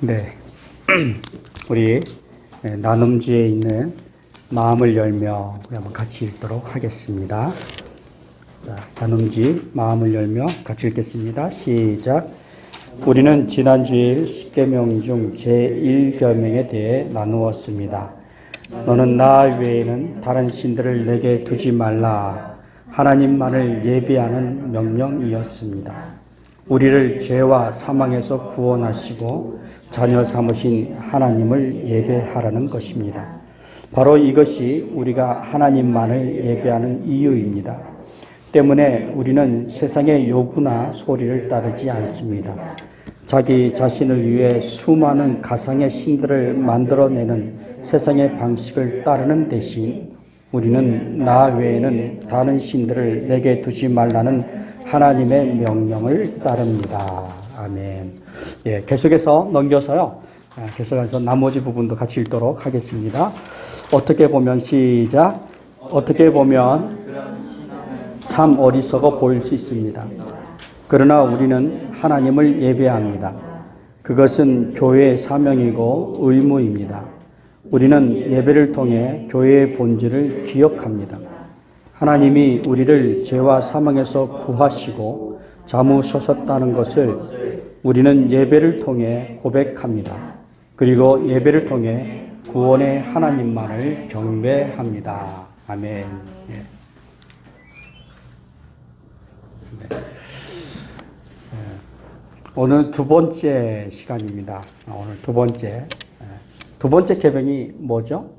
네, 우리 나눔지에 있는 마음을 열며 우리 한번 같이 읽도록 하겠습니다. 자, 나눔지 마음을 열며 같이 읽겠습니다. 시작. 우리는 지난 주일 십계명 중 제1계명에 대해 나누었습니다. 너는 나 외에는 다른 신들을 내게 두지 말라. 하나님만을 예배하는 명령이었습니다. 우리를 죄와 사망에서 구원하시고 자녀 삼으신 하나님을 예배하라는 것입니다. 바로 이것이 우리가 하나님만을 예배하는 이유입니다. 때문에 우리는 세상의 요구나 소리를 따르지 않습니다. 자기 자신을 위해 수많은 가상의 신들을 만들어내는 세상의 방식을 따르는 대신 우리는 나 외에는 다른 신들을 내게 두지 말라는 하나님의 명령을 따릅니다. 아멘. 예, 계속해서 넘겨서요. 계속해서 나머지 부분도 같이 읽도록 하겠습니다. 어떻게 보면 시작. 어떻게 보면 참 어리석어 보일 수 있습니다. 그러나 우리는 하나님을 예배합니다. 그것은 교회의 사명이고 의무입니다. 우리는 예배를 통해 교회의 본질을 기억합니다. 하나님이 우리를 죄와 사망에서 구하시고 잠으셨다는 것을 우리는 예배를 통해 고백합니다. 그리고 예배를 통해 구원의 하나님만을 경배합니다. 아멘. 예. 네. 오늘 두 번째 시간입니다. 오늘 두 번째 계명이 뭐죠?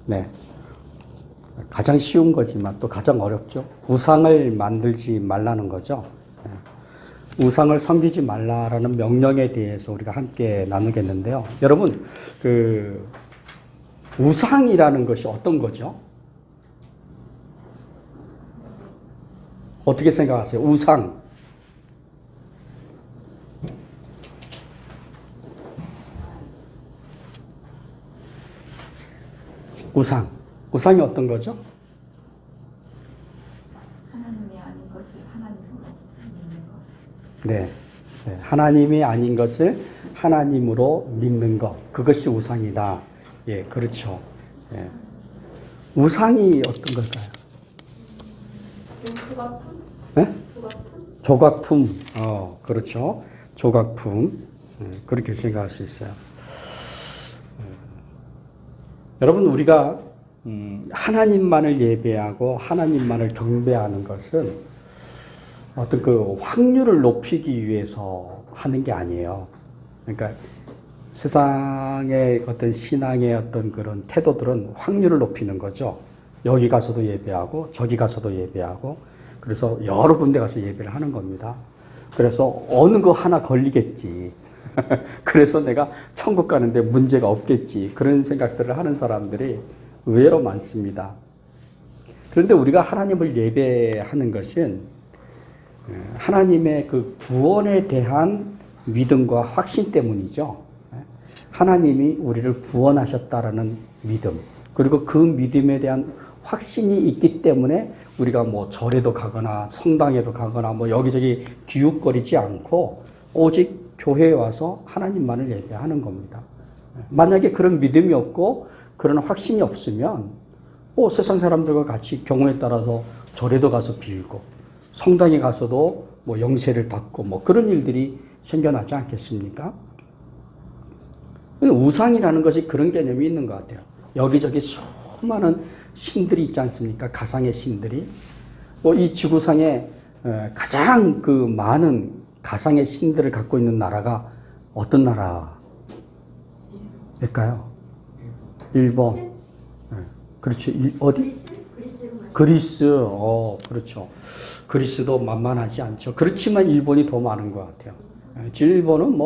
네. 가장 쉬운 거지만 또 가장 어렵죠. 우상을 만들지 말라는 거죠. 우상을 섬기지 말라라는 명령에 대해서 우리가 함께 나누겠는데요. 여러분, 우상이라는 것이 어떤 거죠? 어떻게 생각하세요? 우상. 우상이 어떤 거죠? 하나님이 아닌 것을 하나님으로 믿는 것. 네. 하나님이 아닌 것을 하나님으로 믿는 것. 그것이 우상이다. 예, 그렇죠. 예. 우상이 어떤 걸까요? 조각품? 네? 조각품. 그렇죠. 조각품. 그렇게 생각할 수 있어요. 여러분, 우리가 하나님만을 예배하고 하나님만을 경배하는 것은 어떤 그 확률을 높이기 위해서 하는 게 아니에요. 그러니까 세상의 어떤 신앙의 어떤 그런 태도들은 확률을 높이는 거죠. 여기 가서도 예배하고 저기 가서도 예배하고 그래서 여러 군데 가서 예배를 하는 겁니다. 그래서 어느 거 하나 걸리겠지. 그래서 내가 천국 가는데 문제가 없겠지. 그런 생각들을 하는 사람들이 의외로 많습니다. 그런데 우리가 하나님을 예배하는 것은 하나님의 그 구원에 대한 믿음과 확신 때문이죠. 하나님이 우리를 구원하셨다라는 믿음, 그리고 그 믿음에 대한 확신이 있기 때문에 우리가 뭐 절에도 가거나 성당에도 가거나 뭐 여기저기 기웃거리지 않고 오직 교회에 와서 하나님만을 예배하는 겁니다. 만약에 그런 믿음이 없고 그런 확신이 없으면 세상 사람들과 같이 경우에 따라서 절에도 가서 빌고 성당에 가서도 뭐 영세를 받고 뭐 그런 일들이 생겨나지 않겠습니까? 우상이라는 것이 그런 개념이 있는 것 같아요. 여기저기 수많은 신들이 있지 않습니까? 가상의 신들이. 이 지구상에 가장 그 많은 가상의 신들을 갖고 있는 나라가 어떤 나라일까요? 일본. 그렇죠. 어디? 그리스. 그렇죠. 그리스도 만만하지 않죠. 그렇지만 일본이 더 많은 것 같아요. 일본은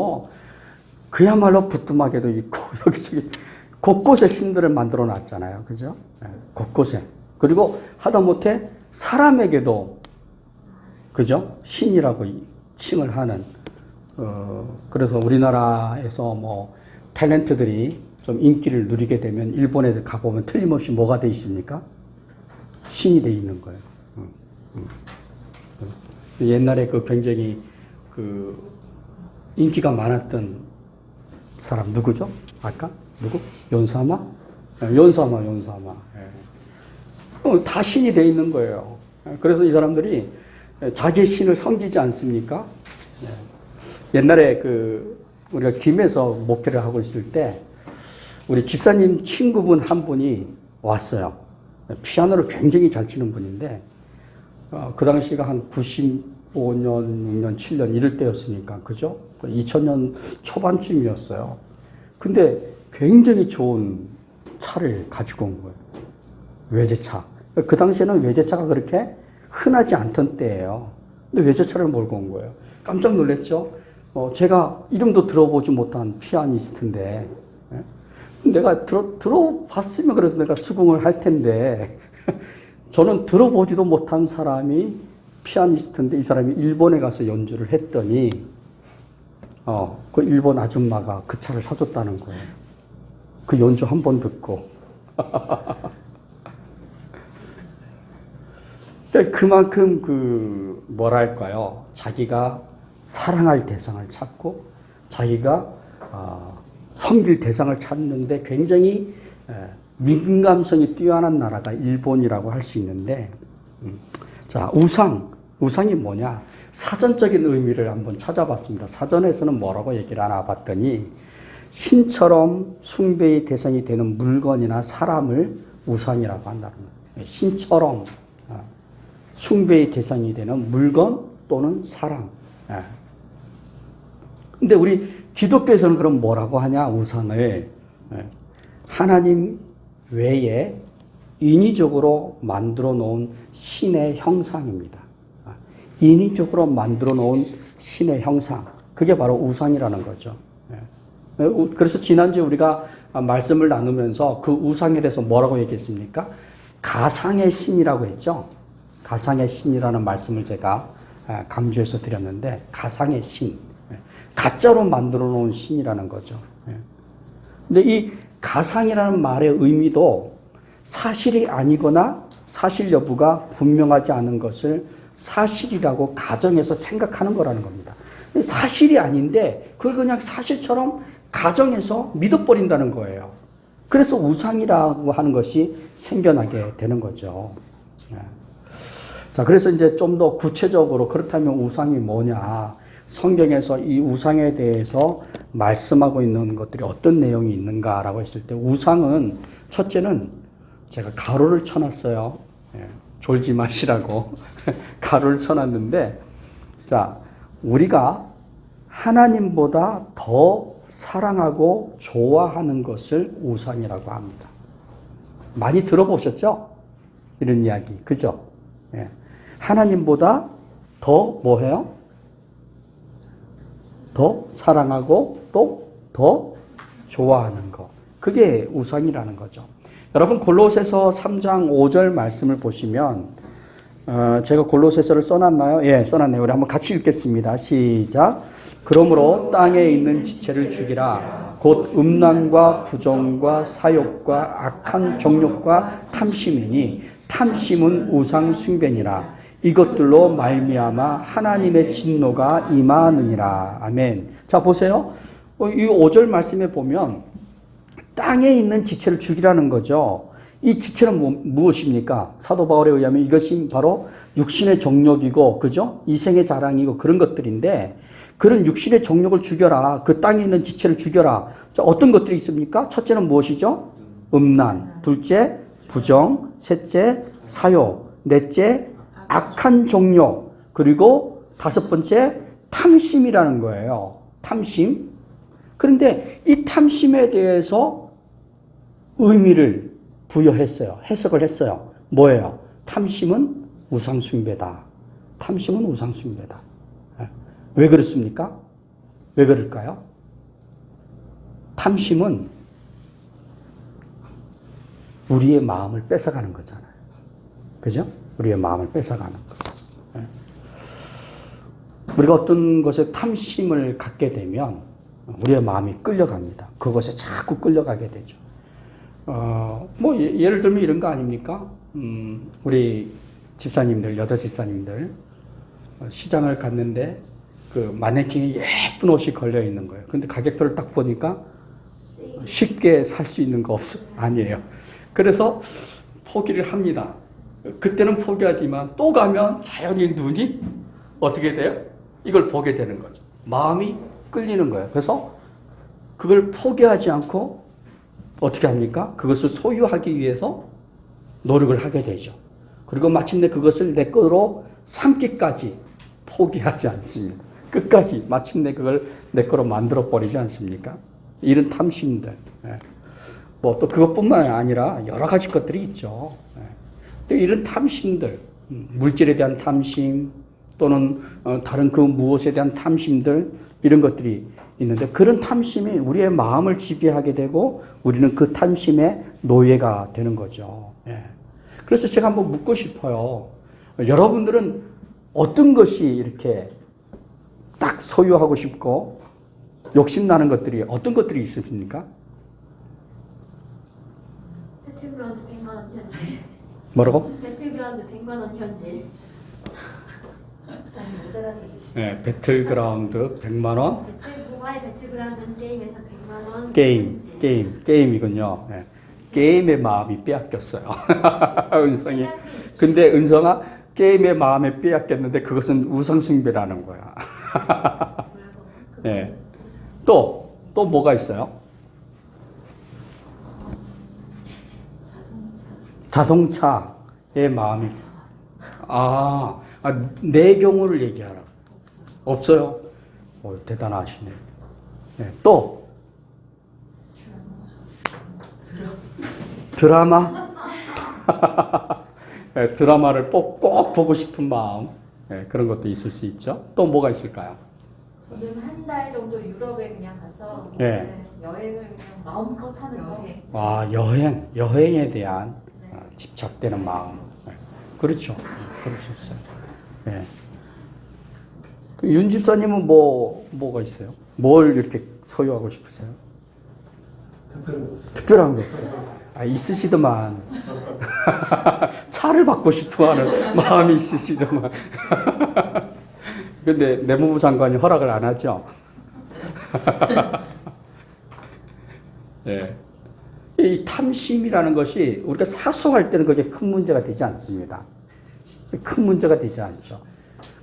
그야말로 부뚜막에도 있고, 여기저기 곳곳에 신들을 만들어 놨잖아요. 그죠? 곳곳에. 그리고 하다못해 사람에게도, 그죠? 신이라고 칭을 하는, 그래서 우리나라에서 탤런트들이 좀 인기를 누리게 되면 일본에 가보면 틀림없이 뭐가 돼 있습니까? 신이 돼 있는 거예요. 옛날에 그 굉장히 그 인기가 많았던 사람 누구죠? 아까 누구? 연사마? 연사마. 다 신이 돼 있는 거예요. 그래서 이 사람들이 자기 신을 섬기지 않습니까? 옛날에 그 우리가 김에서 목회를 하고 있을 때 우리 집사님 친구분 한 분이 왔어요. 피아노를 굉장히 잘 치는 분인데 그 당시가 한 95년, 6년, 7년 이럴 때였으니까 그죠? 2000년 초반쯤이었어요. 근데 굉장히 좋은 차를 가지고 온 거예요. 외제차. 그 당시에는 외제차가 그렇게 흔하지 않던 때예요. 근데 외제차를 몰고 온 거예요. 깜짝 놀랐죠? 제가 이름도 들어보지 못한 피아니스트인데 내가 들어봤으면 그래도 내가 수긍을 할 텐데 저는 들어보지도 못한 사람이 피아니스트인데 이 사람이 일본에 가서 연주를 했더니 그 일본 아줌마가 그 차를 사줬다는 거예요. 그 연주 한 번 듣고. 그만큼 뭐랄까요. 자기가 사랑할 대상을 찾고 자기가 섬길 대상을 찾는데 굉장히 민감성이 뛰어난 나라가 일본이라고 할 수 있는데, 자, 우상이 뭐냐? 사전적인 의미를 한번 찾아봤습니다. 사전에서는 뭐라고 얘기를 하나 봤더니, 신처럼 숭배의 대상이 되는 물건이나 사람을 우상이라고 한다는 거예요. 신처럼 숭배의 대상이 되는 물건 또는 사람. 근데 우리 기독교에서는 그럼 뭐라고 하냐? 우상을 하나님 외에 인위적으로 만들어 놓은 신의 형상입니다. 인위적으로 만들어 놓은 신의 형상. 그게 바로 우상이라는 거죠. 그래서 지난주에 우리가 말씀을 나누면서 그 우상에 대해서 뭐라고 얘기했습니까? 가상의 신이라고 했죠. 가상의 신이라는 말씀을 제가 강조해서 드렸는데, 가상의 신. 가짜로 만들어 놓은 신이라는 거죠. 근데 이 가상이라는 말의 의미도 사실이 아니거나 사실 여부가 분명하지 않은 것을 사실이라고 가정해서 생각하는 거라는 겁니다. 사실이 아닌데 그걸 그냥 사실처럼 가정해서 믿어버린다는 거예요. 그래서 우상이라고 하는 것이 생겨나게 되는 거죠. 자, 그래서 이제 좀 더 구체적으로 그렇다면 우상이 뭐냐? 성경에서 이 우상에 대해서 말씀하고 있는 것들이 어떤 내용이 있는가라고 했을 때, 우상은 첫째는 제가 가로를 쳐놨어요. 졸지 마시라고 가로를 쳐놨는데, 자, 우리가 하나님보다 더 사랑하고 좋아하는 것을 우상이라고 합니다. 많이 들어보셨죠? 이런 이야기, 그죠? 하나님보다 더 뭐해요? 더 사랑하고 또 더 좋아하는 것. 그게 우상이라는 거죠. 여러분 골로새서 3장 5절 말씀을 보시면 제가 골로새서를 써놨나요? 예, 써놨네요. 우리 한번 같이 읽겠습니다. 시작. 그러므로 땅에 있는 지체를 죽이라. 곧 음란과 부정과 사욕과 악한 정욕과 탐심이니 탐심은 우상 숭배니라. 이것들로 말미암아 하나님의 진노가 임하느니라. 아멘. 자, 보세요. 이 5절 말씀에 보면 땅에 있는 지체를 죽이라는 거죠. 이 지체는 무엇입니까? 사도 바울에 의하면 이것이 바로 육신의 정욕이고, 그죠? 이생의 자랑이고 그런 것들인데, 그런 육신의 정욕을 죽여라. 그 땅에 있는 지체를 죽여라. 자, 어떤 것들이 있습니까? 첫째는 무엇이죠? 음란. 둘째, 부정. 셋째, 사욕. 넷째, 악한 정욕. 그리고 다섯 번째, 탐심이라는 거예요. 탐심. 그런데 이 탐심에 대해서 의미를 부여했어요. 해석을 했어요. 뭐예요? 탐심은 우상숭배다. 탐심은 우상숭배다. 왜 그렇습니까? 왜 그럴까요? 탐심은 우리의 마음을 뺏어가는 거잖아요. 그죠? 우리의 마음을 뺏어가는 거. 우리가 어떤 것에 탐심을 갖게 되면 우리의 마음이 끌려갑니다. 그것에 자꾸 끌려가게 되죠. 뭐 예를 들면 이런 거 아닙니까? 우리 집사님들, 여자 집사님들, 시장을 갔는데 그 마네킹에 예쁜 옷이 걸려 있는 거예요. 근데 가격표를 딱 보니까 쉽게 살 수 있는 거 아니에요. 그래서 포기를 합니다. 그때는 포기하지만 또 가면 자연히 눈이 어떻게 돼요? 이걸 보게 되는 거죠. 마음이 끌리는 거예요. 그래서 그걸 포기하지 않고 어떻게 합니까? 그것을 소유하기 위해서 노력을 하게 되죠. 그리고 마침내 그것을 내 거로 삼기까지 포기하지 않습니다. 끝까지 마침내 그걸 내 거로 만들어 버리지 않습니까? 이런 탐심들. 뭐 또 그것뿐만 아니라 여러 가지 것들이 있죠. 이런 탐심들, 물질에 대한 탐심 또는 다른 그 무엇에 대한 탐심들 이런 것들이 있는데 그런 탐심이 우리의 마음을 지배하게 되고 우리는 그 탐심의 노예가 되는 거죠. 그래서 제가 한번 묻고 싶어요. 여러분들은 어떤 것이 이렇게 딱 소유하고 싶고 욕심나는 것들이 어떤 것들이 있습니까? 배틀그라운드 100만 원 현질. 뭐라고? 배틀그라운드 100만 원 현질. 네, 배틀그라운드 100만 원. 모바일 배틀그라운드 게임에서 100만 원. 게임이군요. 네. 게임의 마음이 빼앗겼어요. 은성이. 근데 은성아 게임의 마음에 빼앗겼는데 그것은 우상숭배라는 거야. 네. 또 뭐가 있어요? 자동차의 마음이. 내 경우를 얘기하라. 없어요. 대단하시네. 네. 또 드라마. 네, 드라마를 꼭 보고 싶은 마음. 네, 그런 것도 있을 수 있죠. 또 뭐가 있을까요? 저는 한 달 정도 유럽에 그냥 가서 네. 여행을 그냥 마음껏 하는 거. 여행에 대한 집착되는 마음. 네. 그렇죠. 그럴 수 있어요. 네. 윤 집사님은 뭐가 있어요? 뭘 이렇게 소유하고 싶으세요? 특별한 거 없어요. 있으시더만. 차를 받고 싶어 하는 마음이 있으시더만. 근데 내무부 장관이 허락을 안 하죠. 네. 이 탐심이라는 것이 우리가 사소할 때는 그게 큰 문제가 되지 않습니다. 큰 문제가 되지 않죠.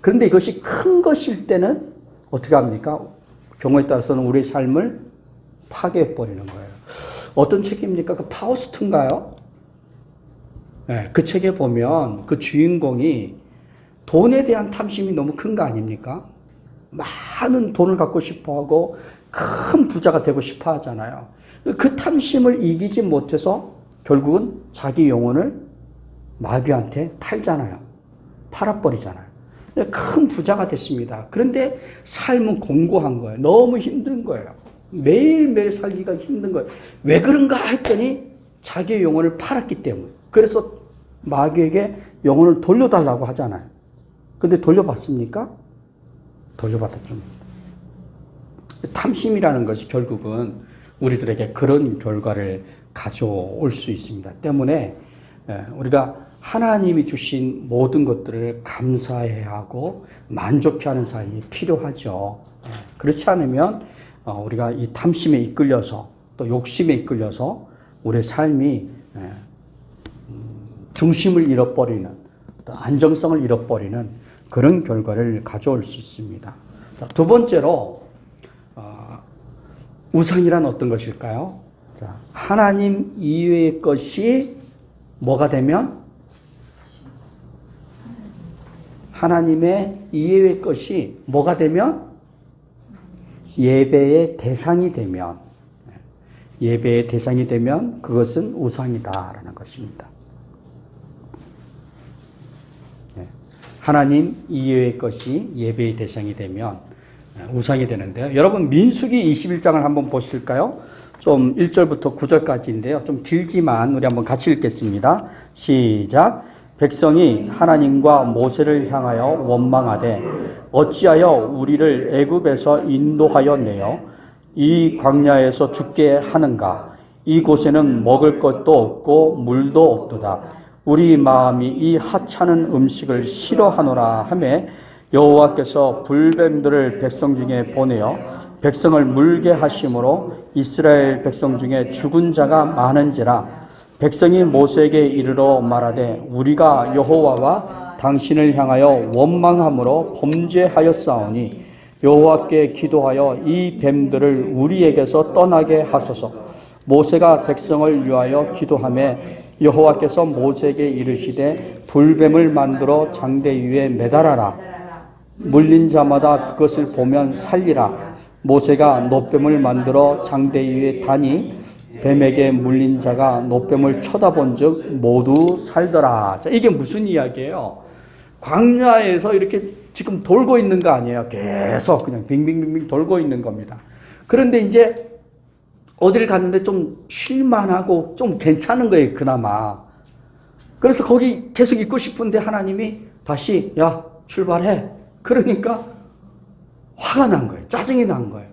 그런데 이것이 큰 것일 때는 어떻게 합니까? 경우에 따라서는 우리의 삶을 파괴해버리는 거예요. 어떤 책입니까? 그 파우스트인가요? 네, 그 책에 보면 그 주인공이 돈에 대한 탐심이 너무 큰 거 아닙니까? 많은 돈을 갖고 싶어 하고 큰 부자가 되고 싶어 하잖아요. 그 탐심을 이기지 못해서 결국은 자기 영혼을 마귀한테 팔잖아요. 팔아버리잖아요. 큰 부자가 됐습니다. 그런데 삶은 공고한 거예요. 너무 힘든 거예요. 매일매일 살기가 힘든 거예요. 왜 그런가 했더니 자기의 영혼을 팔았기 때문에. 그래서 마귀에게 영혼을 돌려달라고 하잖아요. 근데 돌려받습니까? 돌려받았죠. 탐심이라는 것이 결국은 우리들에게 그런 결과를 가져올 수 있습니다. 때문에 우리가 하나님이 주신 모든 것들을 감사해야 하고 만족해하는 삶이 필요하죠. 그렇지 않으면 우리가 이 탐심에 이끌려서 또 욕심에 이끌려서 우리의 삶이 중심을 잃어버리는 또 안정성을 잃어버리는 그런 결과를 가져올 수 있습니다. 자, 두 번째로 우상이란 어떤 것일까요? 자, 하나님 이외의 것이 뭐가 되면? 하나님의 이외의 것이 뭐가 되면? 예배의 대상이 되면, 예배의 대상이 되면 그것은 우상이다라는 것입니다. 하나님 이외의 것이 예배의 대상이 되면 우상이 되는데요. 여러분 민수기 21장을 한번 보실까요? 좀 1절부터 9절까지인데요. 좀 길지만 우리 한번 같이 읽겠습니다. 시작. 백성이 하나님과 모세를 향하여 원망하되 어찌하여 우리를 애굽에서 인도하여 내어 이 광야에서 죽게 하는가? 이곳에는 먹을 것도 없고 물도 없도다. 우리 마음이 이 하찮은 음식을 싫어하노라 하매 여호와께서 불뱀들을 백성 중에 보내어 백성을 물게 하심으로 이스라엘 백성 중에 죽은 자가 많은지라. 백성이 모세에게 이르러 말하되 우리가 여호와와 당신을 향하여 원망함으로 범죄하였사오니 여호와께 기도하여 이 뱀들을 우리에게서 떠나게 하소서. 모세가 백성을 위하여 기도하며 여호와께서 모세에게 이르시되 불뱀을 만들어 장대 위에 매달아라. 물린 자마다 그것을 보면 살리라. 모세가 놋뱀을 만들어 장대 위에 다니 뱀에게 물린 자가 놋뱀을 쳐다본 즉 모두 살더라. 자, 이게 무슨 이야기예요? 광야에서 이렇게 지금 돌고 있는 거 아니에요. 계속 그냥 빙빙빙빙 돌고 있는 겁니다. 그런데 이제 어디를 갔는데 좀 쉴만하고 좀 괜찮은 거예요, 그나마. 그래서 거기 계속 있고 싶은데 하나님이 다시 야 출발해. 그러니까 화가 난 거예요. 짜증이 난 거예요.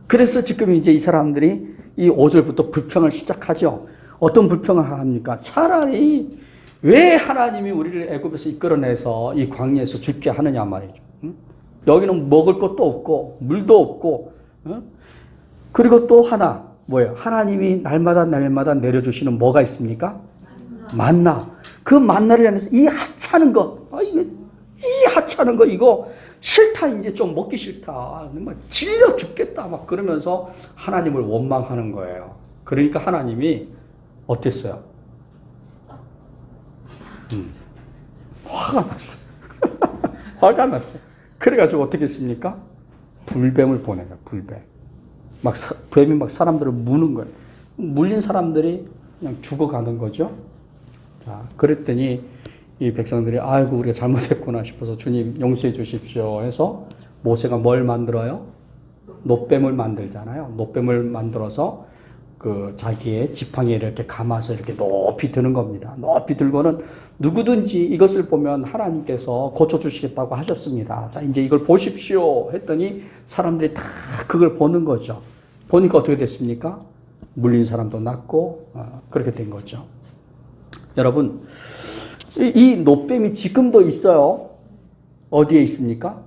그래서 지금 이제 이 사람들이 이 5절부터 불평을 시작하죠. 어떤 불평을 합니까? 차라리 왜 하나님이 우리를 애굽에서 이끌어내서 이 광야에서 죽게 하느냐 말이죠. 응? 여기는 먹을 것도 없고 물도 없고, 응? 그리고 또 하나 뭐예요? 하나님이 날마다 내려주시는 뭐가 있습니까? 만나. 그 만나를 향해서 이 하찮은 거, 이 하찮은 거 이거 싫다, 이제 좀 먹기 싫다, 막 질려 죽겠다 막 그러면서 하나님을 원망하는 거예요. 그러니까 하나님이 어땠어요? 화가 났어. 화가 났어. 그래가지고 어떻게 했습니까? 불뱀을 보내요. 불뱀. 뱀이 막 사람들을 무는 거예요. 물린 사람들이 그냥 죽어가는 거죠. 자, 그랬더니 이 백성들이 아이고 우리가 잘못했구나 싶어서 주님 용서해 주십시오 해서 모세가 뭘 만들어요? 놋뱀을 만들잖아요. 놋뱀을 만들어서 그 자기의 지팡이에 이렇게 감아서 이렇게 높이 드는 겁니다. 높이 들고는 누구든지 이것을 보면 하나님께서 고쳐주시겠다고 하셨습니다. 자, 이제 이걸 보십시오 했더니 사람들이 다 그걸 보는 거죠. 보니까 어떻게 됐습니까? 물린 사람도 낫고 그렇게 된 거죠. 여러분, 이 놋뱀이 지금도 있어요. 어디에 있습니까?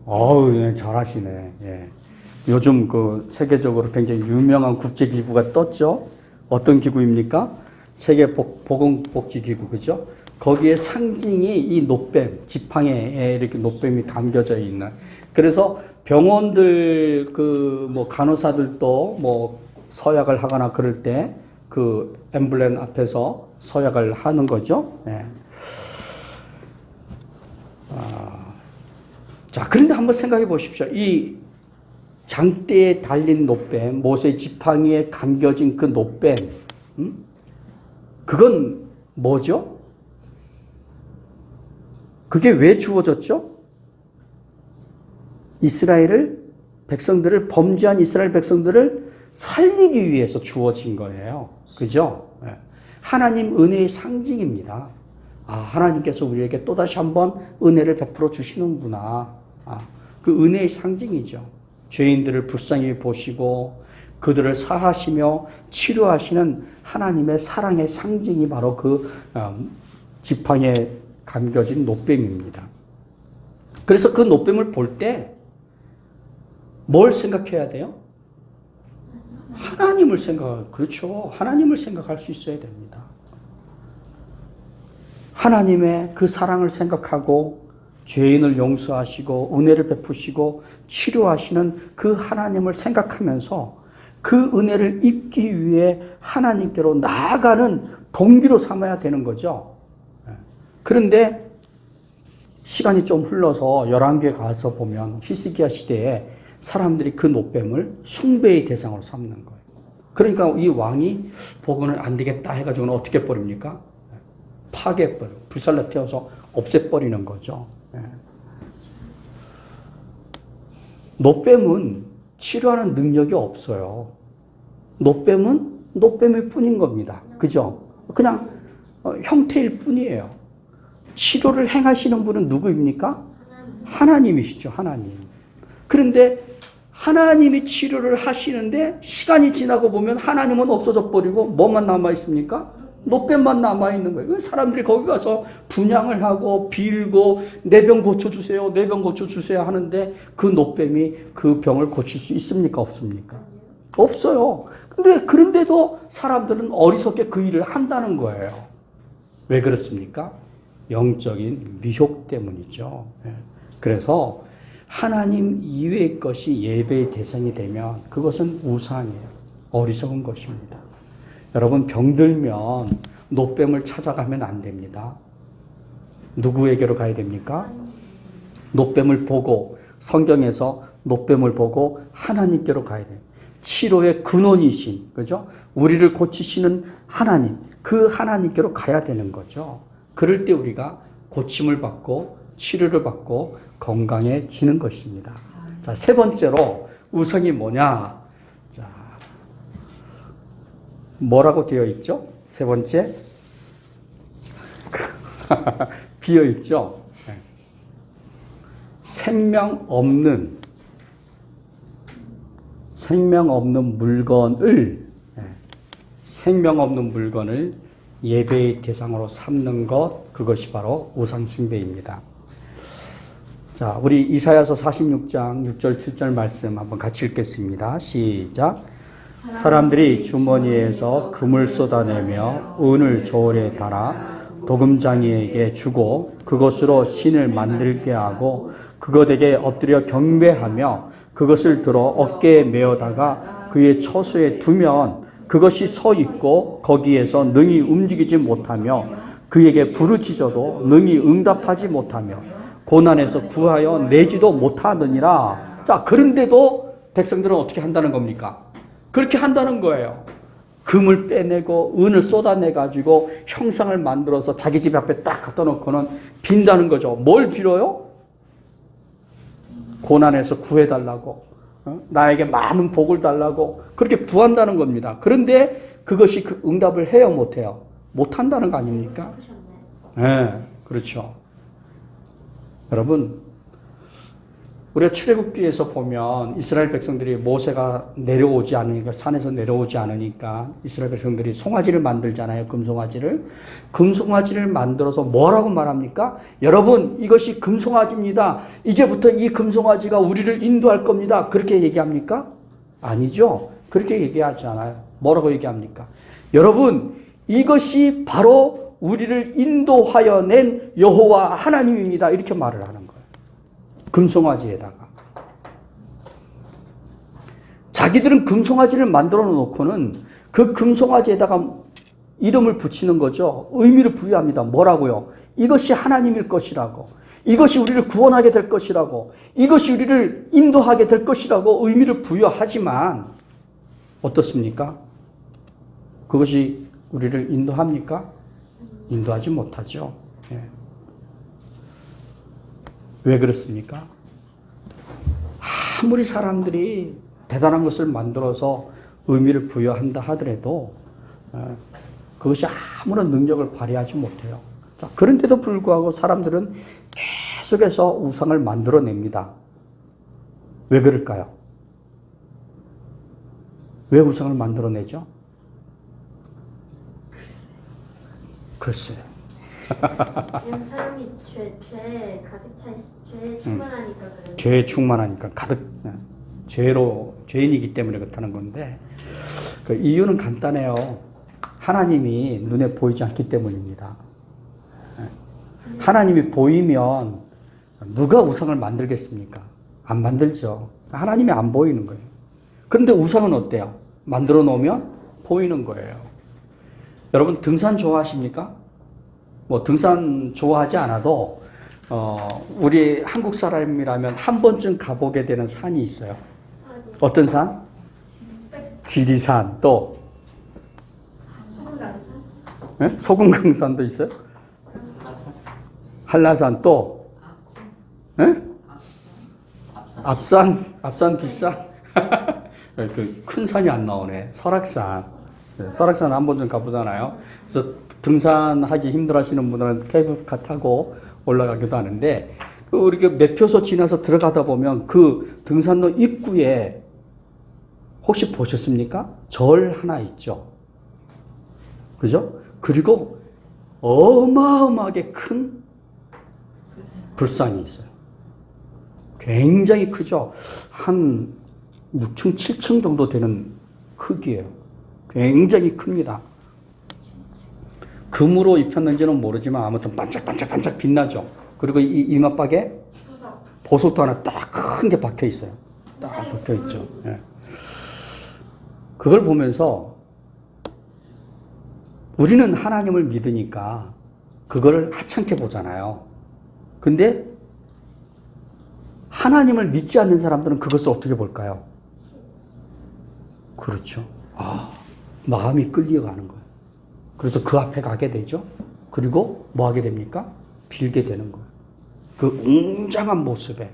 어우, 잘하시네. 예. 요즘 그 세계적으로 굉장히 유명한 국제기구가 떴죠. 어떤 기구입니까? 세계보건복지기구, 그죠? 거기에 상징이 이 놋뱀, 지팡이에 이렇게 놋뱀이 감겨져 있는. 그래서 병원들 뭐 간호사들도 뭐 서약을 하거나 그럴 때 그 엠블렘 앞에서 서약을 하는 거죠. 예. 자, 그런데 한번 생각해 보십시오. 이 장대에 달린 놋뱀, 모세의 지팡이에 감겨진 그 놋뱀, 그건 뭐죠? 그게 왜 주어졌죠? 백성들을, 범죄한 이스라엘 백성들을 살리기 위해서 주어진 거예요. 그죠? 하나님 은혜의 상징입니다. 아, 하나님께서 우리에게 또다시 한번 은혜를 베풀어 주시는구나. 그 은혜의 상징이죠. 죄인들을 불쌍히 보시고 그들을 사하시며 치료하시는 하나님의 사랑의 상징이 바로 그 지팡이에 감겨진 놋뱀입니다. 그래서 그 놋뱀을 볼 때 뭘 생각해야 돼요? 그렇죠. 하나님을 생각할 수 있어야 됩니다. 하나님의 그 사랑을 생각하고 죄인을 용서하시고 은혜를 베푸시고 치료하시는 그 하나님을 생각하면서 그 은혜를 입기 위해 하나님께로 나아가는 동기로 삼아야 되는 거죠. 그런데 시간이 좀 흘러서 열왕기에 가서 보면 히스기야 시대에 사람들이 그 놋뱀을 숭배의 대상으로 삼는 거예요. 그러니까 이 왕이 보고는 안 되겠다 해가지고는 어떻게 버립니까? 파괴해버려. 불살라 태워서 없애버리는 거죠. 놋뱀은 치료하는 능력이 없어요. 놋뱀은 놋뱀일 뿐인 겁니다. 그죠? 그냥 형태일 뿐이에요. 치료를 행하시는 분은 누구입니까? 하나님이시죠. 하나님. 그런데 하나님이 치료를 하시는데 시간이 지나고 보면 하나님은 없어져 버리고 뭐만 남아 있습니까? 노뱀만 남아있는 거예요. 사람들이 거기 가서 분양을 하고 빌고 내 병 고쳐주세요. 내 병 고쳐주세요 하는데 그 노뱀이 그 병을 고칠 수 있습니까? 없습니까? 없어요. 근데 그런데도 사람들은 어리석게 그 일을 한다는 거예요. 왜 그렇습니까? 영적인 미혹 때문이죠. 그래서 하나님 이외의 것이 예배의 대상이 되면 그것은 우상이에요. 어리석은 것입니다. 여러분 병들면 노뱀을 찾아가면 안 됩니다. 누구에게로 가야 됩니까? 노뱀을 보고 성경에서 노뱀을 보고 하나님께로 가야 돼요. 치료의 근원이신, 그죠? 우리를 고치시는 하나님, 그 하나님께로 가야 되는 거죠. 그럴 때 우리가 고침을 받고 치료를 받고 건강해지는 것입니다. 자, 세 번째로 우상이 뭐냐? 자, 뭐라고 되어 있죠? 세 번째? 비어 있죠? 생명 없는 물건을 예배의 대상으로 삼는 것, 그것이 바로 우상숭배입니다. 자, 우리 이사야서 46장 6절 7절 말씀 한번 같이 읽겠습니다. 시작. 사람들이 주머니에서 금을 쏟아내며 은을 저울에 달아 도금장이에게 주고 그것으로 신을 만들게 하고 그것에게 엎드려 경배하며 그것을 들어 어깨에 메어다가 그의 처소에 두면 그것이 서 있고 거기에서 능히 움직이지 못하며 그에게 부르짖어도 능히 응답하지 못하며 고난에서 구하여 내지도 못하느니라. 자, 그런데도 백성들은 어떻게 한다는 겁니까? 그렇게 한다는 거예요. 금을 빼내고 은을 쏟아내가지고 형상을 만들어서 자기 집 앞에 딱 갖다 놓고는 빈다는 거죠. 뭘 빌어요? 고난에서 구해달라고, 나에게 많은 복을 달라고 그렇게 구한다는 겁니다. 그런데 그것이 그 응답을 해요, 못해요? 못한다는 거 아닙니까? 네, 그렇죠. 여러분, 우리가 출애굽기에서 보면 이스라엘 백성들이 모세가 내려오지 않으니까, 산에서 내려오지 않으니까 이스라엘 백성들이 송아지를 만들잖아요. 금송아지를 만들어서 뭐라고 말합니까? 여러분, 이것이 금송아지입니다. 이제부터 이 금송아지가 우리를 인도할 겁니다. 그렇게 얘기합니까? 아니죠. 그렇게 얘기하지 않아요. 뭐라고 얘기합니까? 여러분, 이것이 바로 우리를 인도하여 낸 여호와 하나님입니다. 이렇게 말을 하는 거예요. 금송아지에다가. 자기들은 금송아지를 만들어 놓고는 그 금송아지에다가 이름을 붙이는 거죠. 의미를 부여합니다. 뭐라고요? 이것이 하나님일 것이라고. 이것이 우리를 구원하게 될 것이라고. 이것이 우리를 인도하게 될 것이라고 의미를 부여하지만 어떻습니까? 그것이 우리를 인도합니까? 인도하지 못하죠. 예. 왜 그렇습니까? 아무리 사람들이 대단한 것을 만들어서 의미를 부여한다 하더라도 그것이 아무런 능력을 발휘하지 못해요. 자, 그런데도 불구하고 사람들은 계속해서 우상을 만들어냅니다. 왜 그럴까요? 왜 우상을 만들어내죠? 글쎄요. 그냥 사람이 죄에 가득 차 죄에 충만하니까 그래요. 죄에 충만하니까 가득 죄인이기 때문에 그렇다는 건데 그 이유는 간단해요. 하나님이 눈에 보이지 않기 때문입니다. 하나님이 보이면 누가 우상을 만들겠습니까? 안 만들죠. 하나님이 안 보이는 거예요. 그런데 우상은 어때요? 만들어 놓으면 보이는 거예요. 여러분 등산 좋아하십니까? 뭐 등산 좋아하지 않아도 우리 한국 사람이라면 한 번쯤 가보게 되는 산이 있어요. 어떤 산? 지리산. 또 네? 소금강산도 있어요? 한라산. 또 네? 앞산 뒷산. 그 큰 산이 안 나오네. 설악산. 설악산 한 번쯤 가보잖아요. 그래서 등산하기 힘들어하시는 분들은 케이블카 타고 올라가기도 하는데 우리 그 매표소 지나서 들어가다 보면 그 등산로 입구에 혹시 보셨습니까? 절 하나 있죠. 그죠? 그리고 어마어마하게 큰 불상이 있어요. 굉장히 크죠. 한 6층, 7층 정도 되는 크기예요. 굉장히 큽니다. 금으로 입혔는지는 모르지만 아무튼 반짝반짝반짝 빛나죠. 그리고 이 이마박에 보석도 하나 딱 큰 게 박혀 있어요. 딱 박혀 있죠. 예. 그걸 보면서 우리는 하나님을 믿으니까 그걸 하찮게 보잖아요. 근데 하나님을 믿지 않는 사람들은 그것을 어떻게 볼까요? 그렇죠. 마음이 끌려가는 거예요. 그래서 그 앞에 가게 되죠. 그리고 뭐 하게 됩니까? 빌게 되는 거예요. 그 웅장한 모습에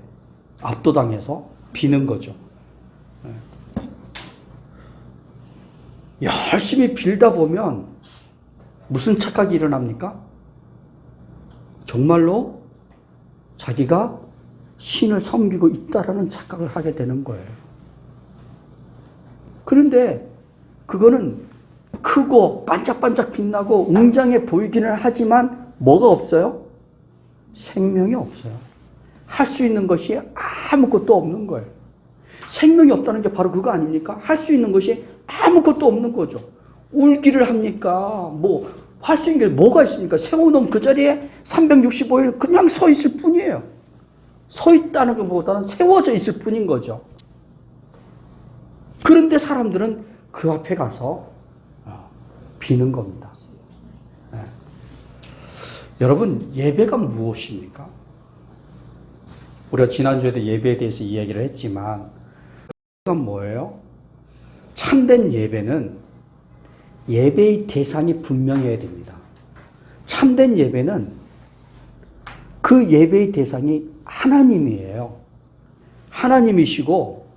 압도당해서 비는 거죠. 열심히 빌다 보면 무슨 착각이 일어납니까? 정말로 자기가 신을 섬기고 있다라는 착각을 하게 되는 거예요. 그런데 그거는 크고 반짝반짝 빛나고 웅장해 보이기는 하지만 뭐가 없어요? 생명이 없어요. 할 수 있는 것이 아무것도 없는 거예요. 생명이 없다는 게 바로 그거 아닙니까? 할 수 있는 것이 아무것도 없는 거죠. 울기를 합니까? 뭐 할 수 있는 게 뭐가 있습니까? 세워놓은 그 자리에 365일 그냥 서 있을 뿐이에요. 서 있다는 것보다는 세워져 있을 뿐인 거죠. 그런데 사람들은 그 앞에 가서 비는 겁니다. 네. 여러분, 예배가 무엇입니까? 우리가 지난주에도 예배에 대해서 이야기를 했지만 예배가 뭐예요? 참된 예배는 예배의 대상이 분명해야 됩니다. 참된 예배는 그 예배의 대상이 하나님이에요. 하나님이시고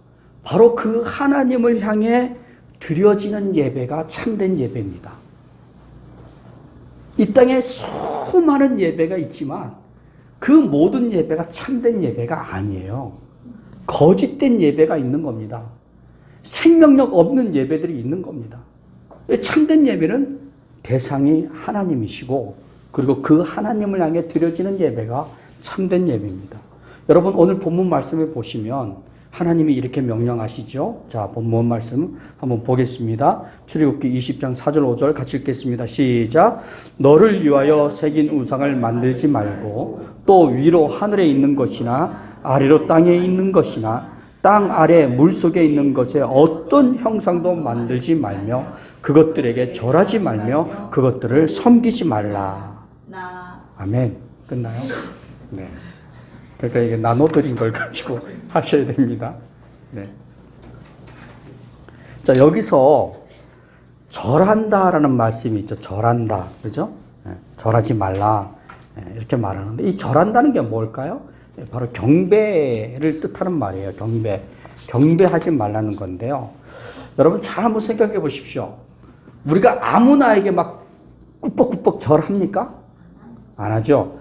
바로 그 하나님을 향해 드려지는 예배가 참된 예배입니다. 이 땅에 수많은 예배가 있지만 그 모든 예배가 참된 예배가 아니에요. 거짓된 예배가 있는 겁니다. 생명력 없는 예배들이 있는 겁니다. 참된 예배는 대상이 하나님이시고 그리고 그 하나님을 향해 드려지는 예배가 참된 예배입니다. 여러분 오늘 본문 말씀을 보시면 하나님이 이렇게 명령하시죠. 자, 본문 말씀 한번 보겠습니다. 출애굽기 20장 4절 5절 같이 읽겠습니다. 시작. 너를 위하여 새긴 우상을 만들지 말고 또 위로 하늘에 있는 것이나 아래로 땅에 있는 것이나 땅 아래 물속에 있는 것에 어떤 형상도 만들지 말며 그것들에게 절하지 말며 그것들을 섬기지 말라. 아멘. 끝나요? 네. 그러니까 이게 나눠드린 걸 가지고 하셔야 됩니다. 네. 자, 여기서 절한다라는 말씀이 있죠. 절한다. 그죠? 네. 절하지 말라. 네. 이렇게 말하는데 이 절한다는 게 뭘까요? 바로 경배를 뜻하는 말이에요. 경배. 경배하지 말라는 건데요. 여러분 잘 한번 생각해 보십시오. 우리가 아무나에게 막 꾸벅꾸벅 절합니까? 안 하죠.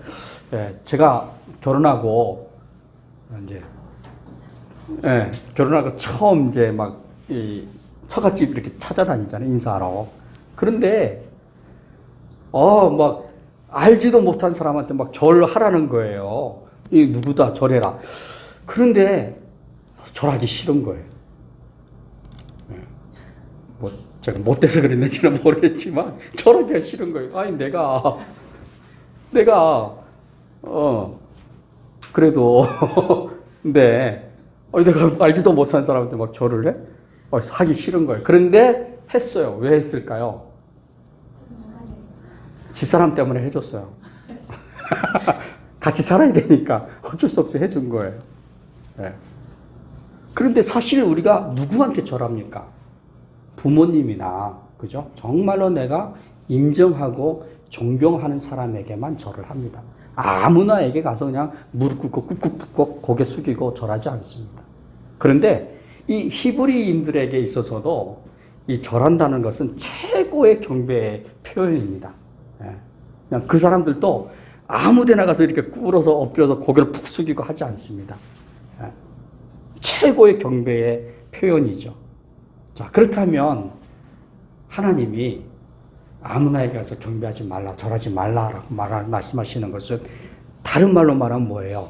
예, 제가 결혼하고 처음 이제 막 이 처갓집 이렇게 찾아다니잖아요. 인사하러. 그런데 막 알지도 못한 사람한테 막 절하라는 거예요. 이 누구다 절해라. 그런데 절하기 싫은 거예요. 뭐 제가 못돼서 그랬는지는 모르겠지만 절하기가 싫은 거예요. 아니 내가 그래도 근데 내가 알지도 못한 사람한테 막 절을 해? 하기 싫은 거예요. 그런데 했어요. 왜 했을까요? 집사람 때문에 해줬어요. 같이 살아야 되니까 어쩔 수 없이 해준 거예요. 네. 그런데 사실 우리가 누구한테 절합니까? 부모님이나, 그죠? 정말로 내가 인정하고 존경하는 사람에게만 절을 합니다. 아무나에게 가서 그냥 무릎 꿇고 꾹꾹 고개 숙이고 절하지 않습니다. 그런데 이 히브리인들에게 있어서도 이 절한다는 것은 최고의 경배의 표현입니다. 그냥 그 사람들도 아무 데나 가서 이렇게 꿇어서 엎드려서 고개를 푹 숙이고 하지 않습니다. 최고의 경배의 표현이죠. 자, 그렇다면 하나님이 아무나에게 가서 경배하지 말라, 절하지 말라라고 말씀하시는 것은 다른 말로 말하면 뭐예요?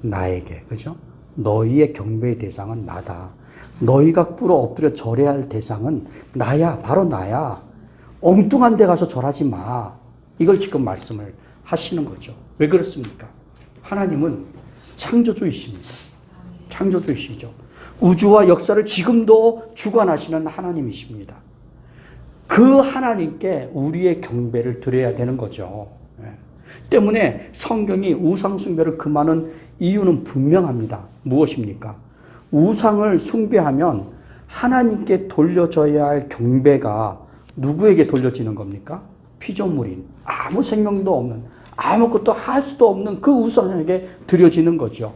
나에게, 그죠? 너희의 경배의 대상은 나다. 너희가 꿇어 엎드려 절해야 할 대상은 나야, 바로 나야. 엉뚱한 데 가서 절하지 마. 이걸 지금 말씀을 하시는 거죠. 왜 그렇습니까? 하나님은 창조주이십니다. 창조주이시죠. 우주와 역사를 지금도 주관하시는 하나님이십니다. 그 하나님께 우리의 경배를 드려야 되는 거죠. 때문에 성경이 우상 숭배를 금하는 이유는 분명합니다. 무엇입니까? 우상을 숭배하면 하나님께 돌려져야 할 경배가 누구에게 돌려지는 겁니까? 피조물인, 아무 생명도 없는, 아무것도 할 수도 없는 그 우상에게 드려지는 거죠.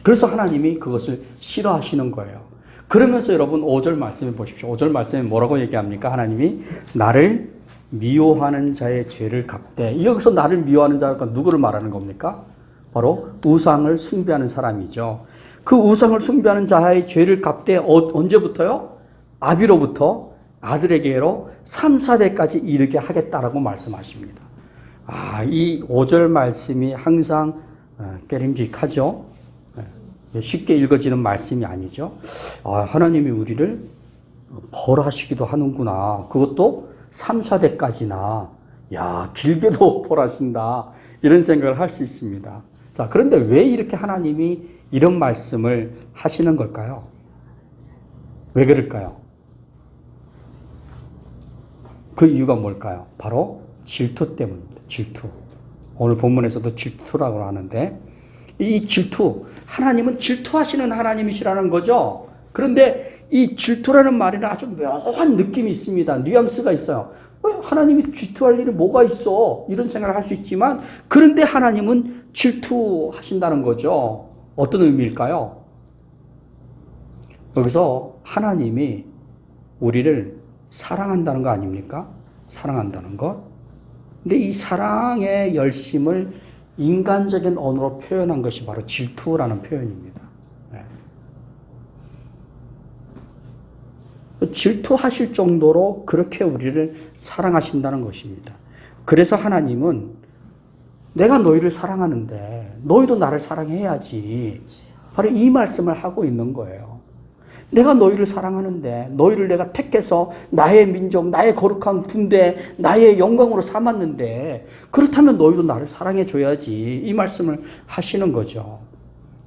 그래서 하나님이 그것을 싫어하시는 거예요. 그러면서 여러분 5절 말씀해 보십시오. 5절 말씀에 뭐라고 얘기합니까? 하나님이 나를 미워하는 자의 죄를 갚되, 여기서 나를 미워하는 자가 누구를 말하는 겁니까? 바로 우상을 숭배하는 사람이죠. 그 우상을 숭배하는 자의 죄를 갚되 언제부터요? 아비로부터 아들에게로 3, 4대까지 이르게 하겠다라고 말씀하십니다. 이 5절 말씀이 항상 깨림직하죠. 쉽게 읽어지는 말씀이 아니죠. 하나님이 우리를 벌하시기도 하는구나. 그것도 3, 4대까지나. 야, 길게도 벌하신다. 이런 생각을 할 수 있습니다. 자, 그런데 왜 이렇게 하나님이 이런 말씀을 하시는 걸까요? 왜 그럴까요? 그 이유가 뭘까요? 바로 질투 때문입니다. 질투. 오늘 본문에서도 질투라고 하는데, 이 질투, 하나님은 질투하시는 하나님이시라는 거죠. 그런데 이 질투라는 말에는 아주 묘한 느낌이 있습니다. 뉘앙스가 있어요. 하나님이 질투할 일이 뭐가 있어? 이런 생각을 할 수 있지만, 그런데 하나님은 질투하신다는 거죠. 어떤 의미일까요? 여기서 하나님이 우리를 사랑한다는 거 아닙니까? 사랑한다는 것. 근데 이 사랑의 열심을 인간적인 언어로 표현한 것이 바로 질투라는 표현입니다. 질투하실 정도로 그렇게 우리를 사랑하신다는 것입니다. 그래서 하나님은 내가 너희를 사랑하는데 너희도 나를 사랑해야지. 바로 이 말씀을 하고 있는 거예요. 내가 너희를 사랑하는데 너희를 내가 택해서 나의 민족, 나의 거룩한 군대, 나의 영광으로 삼았는데 그렇다면 너희도 나를 사랑해 줘야지. 이 말씀을 하시는 거죠.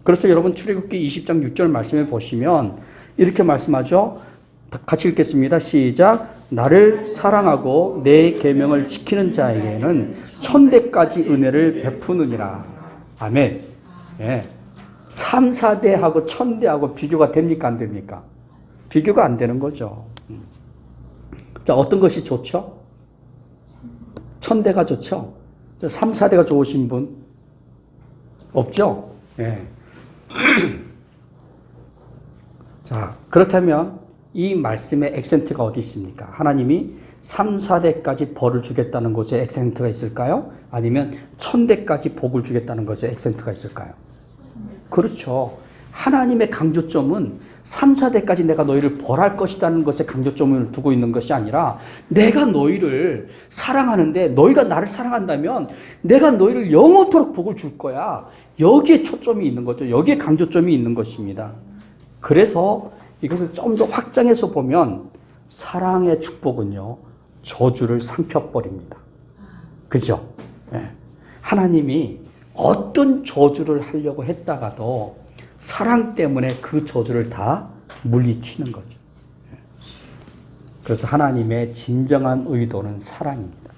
그래서 여러분 출애굽기 20장 6절 말씀에 보시면 이렇게 말씀하죠. 같이 읽겠습니다. 시작. 나를 사랑하고 내 계명을 지키는 자에게는 1000대까지 은혜를 베푸느니라. 아멘. 예. 3, 4대하고 1000대하고 비교가 됩니까? 안 됩니까? 비교가 안 되는 거죠. 자, 어떤 것이 좋죠? 1000대가 좋죠? 3, 4대가 좋으신 분? 없죠? 예. 자, 그렇다면 이 말씀의 액센트가 어디 있습니까? 하나님이 3, 4대까지 벌을 주겠다는 것에 액센트가 있을까요? 아니면 1000대까지 복을 주겠다는 것에 액센트가 있을까요? 그렇죠. 하나님의 강조점은 3, 4대까지 내가 너희를 벌할 것이라는 것에 강조점을 두고 있는 것이 아니라 내가 너희를 사랑하는데 너희가 나를 사랑한다면 내가 너희를 영원토록 복을 줄 거야. 여기에 초점이 있는 거죠. 여기에 강조점이 있는 것입니다. 그래서 이것을 좀 더 확장해서 보면 사랑의 축복은요, 저주를 삼켜버립니다. 그죠? 네. 하나님이 어떤 저주를 하려고 했다가도 사랑 때문에 그 저주를 다 물리치는 거죠. 그래서 하나님의 진정한 의도는 사랑입니다.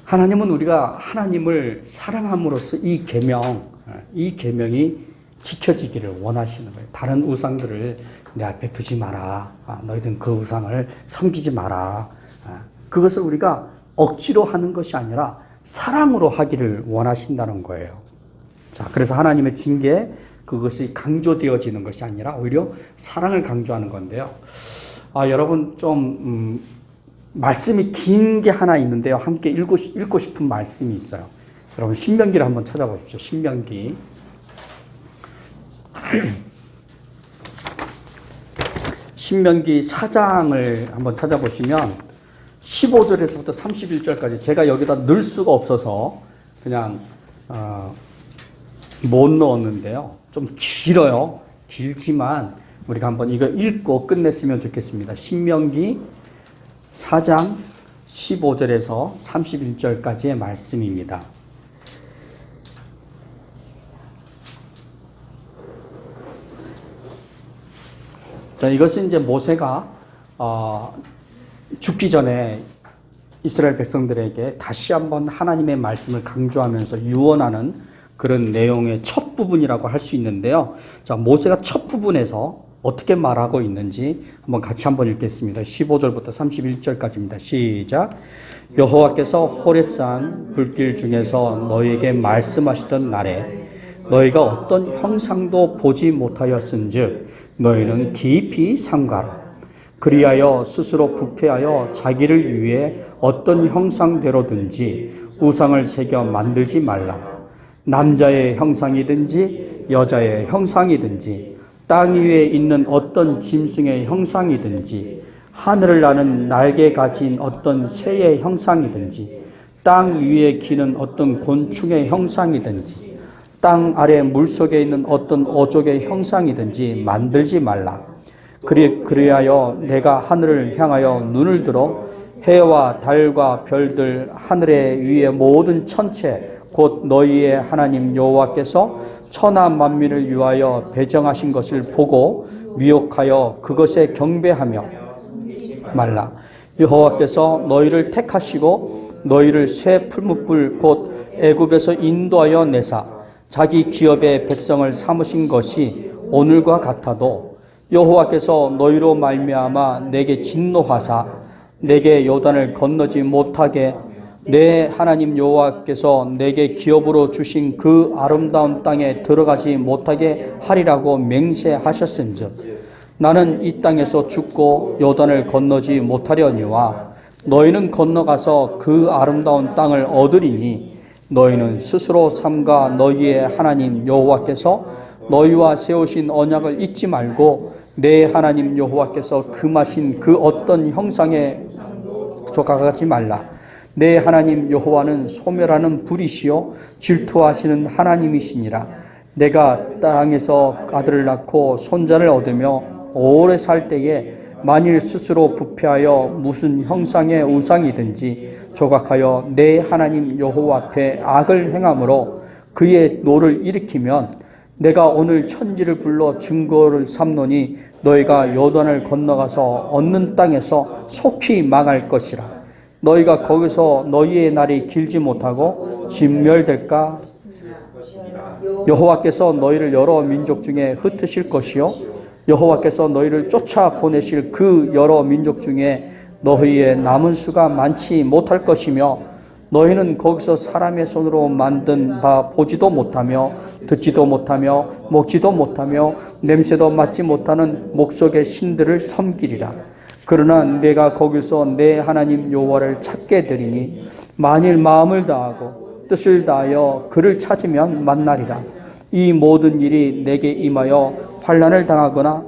하나님은 우리가 하나님을 사랑함으로써 이 계명이 지켜지기를 원하시는 거예요. 다른 우상들을 내 앞에 두지 마라. 너희들은 그 우상을 섬기지 마라. 그것을 우리가 억지로 하는 것이 아니라 사랑으로 하기를 원하신다는 거예요. 자, 그래서 하나님의 징계, 그것이 강조되어지는 것이 아니라 오히려 사랑을 강조하는 건데요. 여러분 좀 말씀이 긴 게 하나 있는데요. 함께 읽고 싶은 말씀이 있어요. 여러분 신명기를 한번 찾아보십시오. 신명기. 신명기 4장을 한번 찾아보시면 15절에서부터 31절까지 제가 여기다 넣을 수가 없어서 그냥 못 넣었는데요. 좀 길어요. 길지만 우리가 한번 이거 읽고 끝냈으면 좋겠습니다. 신명기 4장 15절에서 31절까지의 말씀입니다. 자, 이것은 이제 모세가 죽기 전에 이스라엘 백성들에게 다시 한번 하나님의 말씀을 강조하면서 유언하는 그런 내용의 첫 부분이라고 할 수 있는데요. 자, 모세가 첫 부분에서 어떻게 말하고 있는지 같이 한번 읽겠습니다. 15절부터 31절까지입니다. 시작. 여호와께서 호렙산 불길 중에서 너희에게 말씀하시던 날에 너희가 어떤 형상도 보지 못하였은즉 너희는 깊이 삼가라. 그리하여 스스로 부패하여 자기를 위해 어떤 형상대로든지 우상을 새겨 만들지 말라. 남자의 형상이든지 여자의 형상이든지 땅 위에 있는 어떤 짐승의 형상이든지 하늘을 나는 날개 가진 어떤 새의 형상이든지 땅 위에 기는 어떤 곤충의 형상이든지 땅 아래 물속에 있는 어떤 어족의 형상이든지 만들지 말라. 그리하여 내가 하늘을 향하여 눈을 들어 해와 달과 별들 하늘의 위의 모든 천체 곧 너희의 하나님 여호와께서 천하 만민을 위하여 배정하신 것을 보고 미혹하여 그것에 경배하며 말라. 여호와께서 너희를 택하시고 너희를 새 풀무불 곧 애굽에서 인도하여 내사 자기 기업의 백성을 삼으신 것이 오늘과 같아도 여호와께서 너희로 말미암아 내게 진노하사 내게 요단을 건너지 못하게 내 하나님 여호와께서 내게 기업으로 주신 그 아름다운 땅에 들어가지 못하게 하리라고 맹세하셨은즉 나는 이 땅에서 죽고 요단을 건너지 못하려니와 너희는 건너가서 그 아름다운 땅을 얻으리니 너희는 스스로 삼가 너희의 하나님 여호와께서 너희와 세우신 언약을 잊지 말고 내 하나님 여호와께서 금하신 그 어떤 형상에 조각하지 말라. 내 하나님 여호와는 소멸하는 불이시요 질투하시는 하나님이시니라. 내가 땅에서 아들을 낳고 손자를 얻으며 오래 살 때에 만일 스스로 부패하여 무슨 형상의 우상이든지 조각하여 내 하나님 여호와 앞에 악을 행함으로 그의 노를 일으키면 내가 오늘 천지를 불러 증거를 삼노니 너희가 요단을 건너가서 얻는 땅에서 속히 망할 것이라. 너희가 거기서 너희의 날이 길지 못하고 진멸될까? 여호와께서 너희를 여러 민족 중에 흩으실 것이요 여호와께서 너희를 쫓아 보내실 그 여러 민족 중에 너희의 남은 수가 많지 못할 것이며 너희는 거기서 사람의 손으로 만든 바 보지도 못하며 듣지도 못하며 먹지도 못하며 냄새도 맡지 못하는 목석의 신들을 섬기리라. 그러나 내가 거기서 내 하나님 여호와를 찾게 되리니 만일 마음을 다하고 뜻을 다하여 그를 찾으면 만나리라. 이 모든 일이 내게 임하여 환난을 당하거나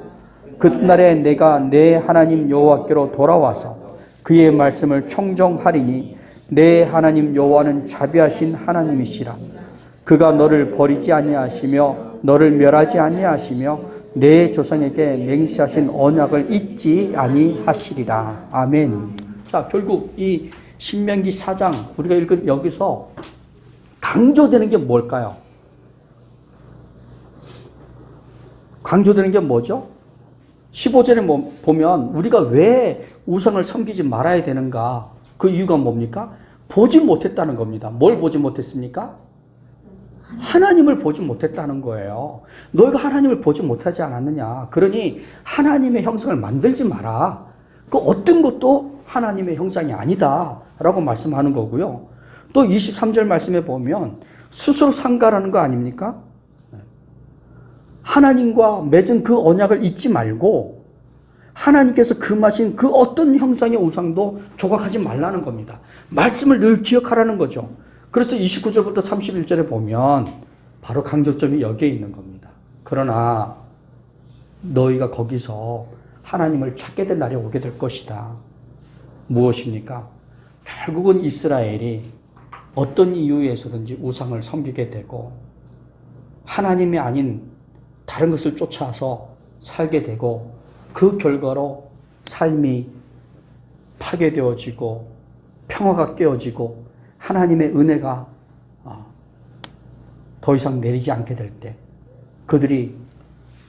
그날에 내가 내 하나님 여호와께로 돌아와서 그의 말씀을 청정하리니 내 하나님 여호와는 자비하신 하나님이시라. 그가 너를 버리지 아니하시며 너를 멸하지 아니하시며 내 조상에게 맹세하신 언약을 잊지 아니하시리라. 아멘. 자, 결국 이 신명기 4장 우리가 읽은 여기서 강조되는 게 뭘까요? 강조되는 게 뭐죠? 15절에 보면 우리가 왜 우상을 섬기지 말아야 되는가? 그 이유가 뭡니까? 보지 못했다는 겁니다. 뭘 보지 못했습니까? 하나님을 보지 못했다는 거예요. 너희가 하나님을 보지 못하지 않았느냐. 그러니 하나님의 형상을 만들지 마라. 그 어떤 것도 하나님의 형상이 아니다 라고 말씀하는 거고요. 또 23절 말씀에 보면 스스로 상가라는 거 아닙니까? 하나님과 맺은 그 언약을 잊지 말고 하나님께서 금하신 그 어떤 형상의 우상도 조각하지 말라는 겁니다. 말씀을 늘 기억하라는 거죠. 그래서 29절부터 31절에 보면 바로 강조점이 여기에 있는 겁니다. 그러나 너희가 거기서 하나님을 찾게 된 날이 오게 될 것이다. 무엇입니까? 결국은 이스라엘이 어떤 이유에서든지 우상을 섬기게 되고 하나님이 아닌 다른 것을 쫓아서 살게 되고 그 결과로 삶이 파괴되어지고 평화가 깨어지고 하나님의 은혜가 더 이상 내리지 않게 될 때 그들이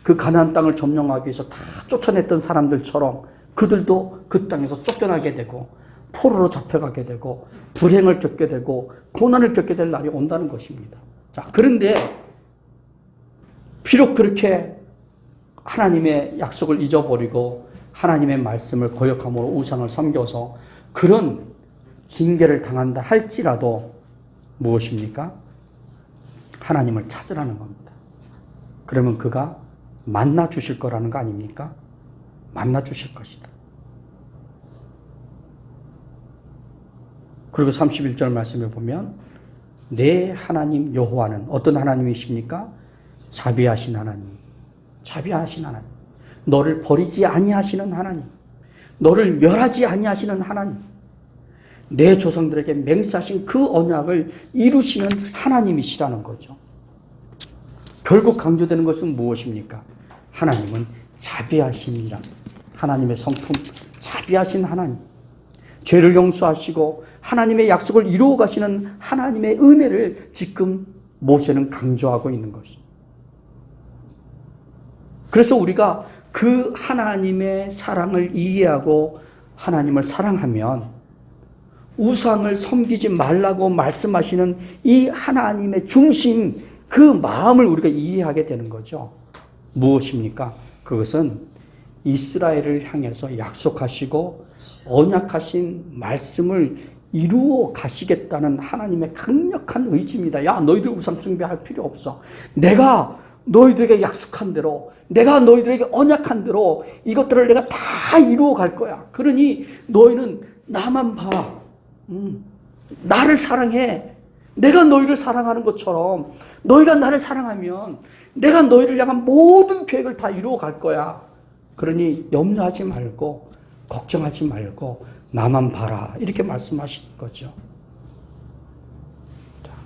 그 가나안 땅을 점령하기 위해서 다 쫓아냈던 사람들처럼 그들도 그 땅에서 쫓겨나게 되고 포로로 잡혀가게 되고 불행을 겪게 되고 고난을 겪게 될 날이 온다는 것입니다. 자, 그런데 비록 그렇게 하나님의 약속을 잊어버리고 하나님의 말씀을 거역함으로 우상을 섬겨서 그런 징계를 당한다 할지라도 무엇입니까? 하나님을 찾으라는 겁니다. 그러면 그가 만나 주실 거라는 거 아닙니까? 만나 주실 것이다. 그리고 31절 말씀을 보면 내 하나님 여호와는 어떤 하나님이십니까? 자비하신 하나님. 자비하신 하나님. 너를 버리지 아니하시는 하나님. 너를 멸하지 아니하시는 하나님. 내 조상들에게 맹세하신 그 언약을 이루시는 하나님이시라는 거죠. 결국 강조되는 것은 무엇입니까? 하나님은 자비하심이라. 하나님의 성품, 자비하신 하나님. 죄를 용서하시고 하나님의 약속을 이루어 가시는 하나님의 은혜를 지금 모세는 강조하고 있는 것입니다. 그래서 우리가 그 하나님의 사랑을 이해하고 하나님을 사랑하면 우상을 섬기지 말라고 말씀하시는 이 하나님의 중심, 그 마음을 우리가 이해하게 되는 거죠. 무엇입니까? 그것은 이스라엘을 향해서 약속하시고 언약하신 말씀을 이루어 가시겠다는 하나님의 강력한 의지입니다. 야, 너희들 우상 숭배할 필요 없어. 내가 너희들에게 약속한 대로, 내가 너희들에게 언약한 대로 이것들을 내가 다 이루어 갈 거야. 그러니 너희는 나만 봐. 나를 사랑해. 내가 너희를 사랑하는 것처럼 너희가 나를 사랑하면 내가 너희를 향한 모든 계획을 다 이루어 갈 거야. 그러니 염려하지 말고 걱정하지 말고 나만 봐라. 이렇게 말씀하시는 거죠.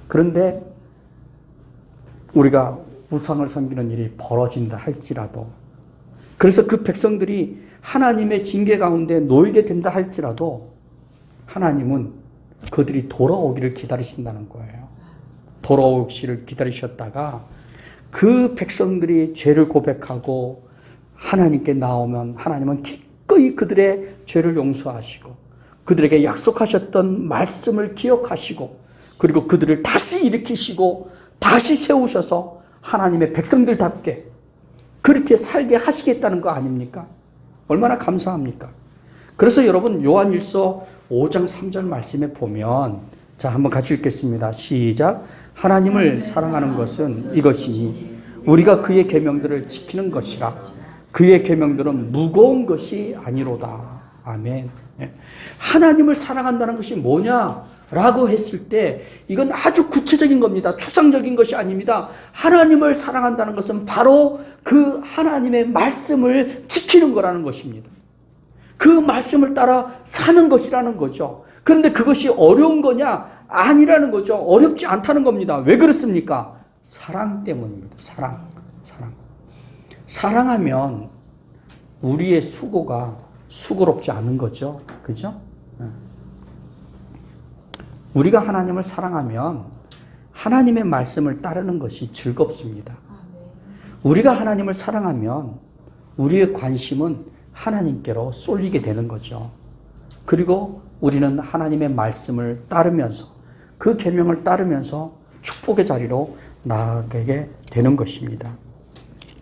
그런데 우리가 우상을 섬기는 일이 벌어진다 할지라도, 그래서 그 백성들이 하나님의 징계 가운데 놓이게 된다 할지라도 하나님은 그들이 돌아오기를 기다리신다는 거예요. 돌아오기를 기다리셨다가 그 백성들이 죄를 고백하고 하나님께 나오면 하나님은 기꺼이 그들의 죄를 용서하시고 그들에게 약속하셨던 말씀을 기억하시고 그리고 그들을 다시 일으키시고 다시 세우셔서 하나님의 백성들답게 그렇게 살게 하시겠다는 거 아닙니까? 얼마나 감사합니까? 그래서 여러분 요한일서 5장 3절 말씀에 보면, 자, 한번 같이 읽겠습니다. 시작. 하나님을 사랑하는 것은 이것이니 우리가 그의 계명들을 지키는 것이라. 그의 계명들은 무거운 것이 아니로다. 아멘. 하나님을 사랑한다는 것이 뭐냐라고 했을 때 이건 아주 구체적인 겁니다. 추상적인 것이 아닙니다. 하나님을 사랑한다는 것은 바로 그 하나님의 말씀을 지키는 거라는 것입니다. 그 말씀을 따라 사는 것이라는 거죠. 그런데 그것이 어려운 거냐? 아니라는 거죠. 어렵지 않다는 겁니다. 왜 그렇습니까? 사랑 때문입니다. 사랑. 사랑하면 우리의 수고가 수고롭지 않은 거죠. 그죠? 우리가 하나님을 사랑하면 하나님의 말씀을 따르는 것이 즐겁습니다. 우리가 하나님을 사랑하면 우리의 관심은 하나님께로 쏠리게 되는 거죠. 그리고 우리는 하나님의 말씀을 따르면서 그 계명을 따르면서 축복의 자리로 나아가게 되는 것입니다.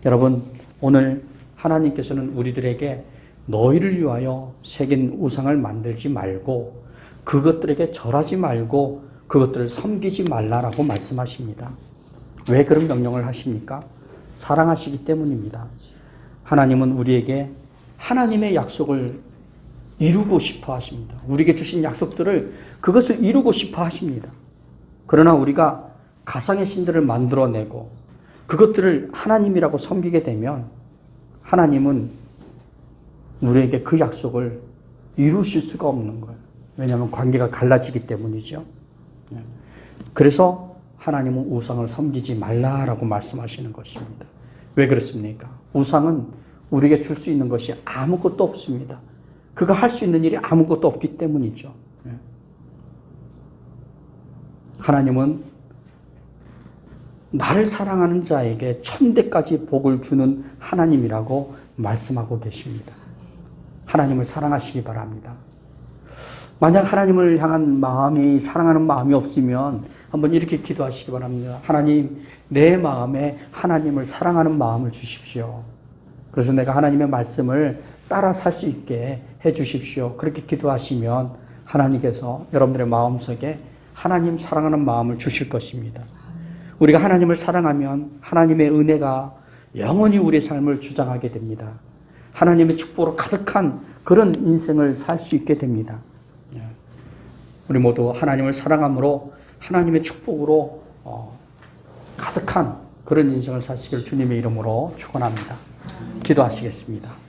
여러분, 오늘 하나님께서는 우리들에게 너희를 위하여 새긴 우상을 만들지 말고 그것들에게 절하지 말고 그것들을 섬기지 말라라고 말씀하십니다. 왜 그런 명령을 하십니까? 사랑하시기 때문입니다. 하나님은 우리에게 하나님의 약속을 이루고 싶어 하십니다. 우리에게 주신 약속들을 그것을 이루고 싶어 하십니다. 그러나 우리가 가상의 신들을 만들어내고 그것들을 하나님이라고 섬기게 되면 하나님은 우리에게 그 약속을 이루실 수가 없는 거예요. 왜냐하면 관계가 갈라지기 때문이죠. 그래서 하나님은 우상을 섬기지 말라라고 말씀하시는 것입니다. 왜 그렇습니까? 우상은 우리에게 줄 수 있는 것이 아무것도 없습니다. 그가 할 수 있는 일이 아무것도 없기 때문이죠. 하나님은 나를 사랑하는 자에게 천대까지 복을 주는 하나님이라고 말씀하고 계십니다. 하나님을 사랑하시기 바랍니다. 만약 하나님을 향한 마음이, 사랑하는 마음이 없으면 한번 이렇게 기도하시기 바랍니다. 하나님, 내 마음에 하나님을 사랑하는 마음을 주십시오. 그래서 내가 하나님의 말씀을 따라 살 수 있게 해 주십시오. 그렇게 기도하시면 하나님께서 여러분들의 마음속에 하나님 사랑하는 마음을 주실 것입니다. 우리가 하나님을 사랑하면 하나님의 은혜가 영원히 우리의 삶을 주장하게 됩니다. 하나님의 축복으로 가득한 그런 인생을 살 수 있게 됩니다. 우리 모두 하나님을 사랑함으로 하나님의 축복으로 가득한 그런 인생을 사시길 주님의 이름으로 축원합니다. 기도하시겠습니다.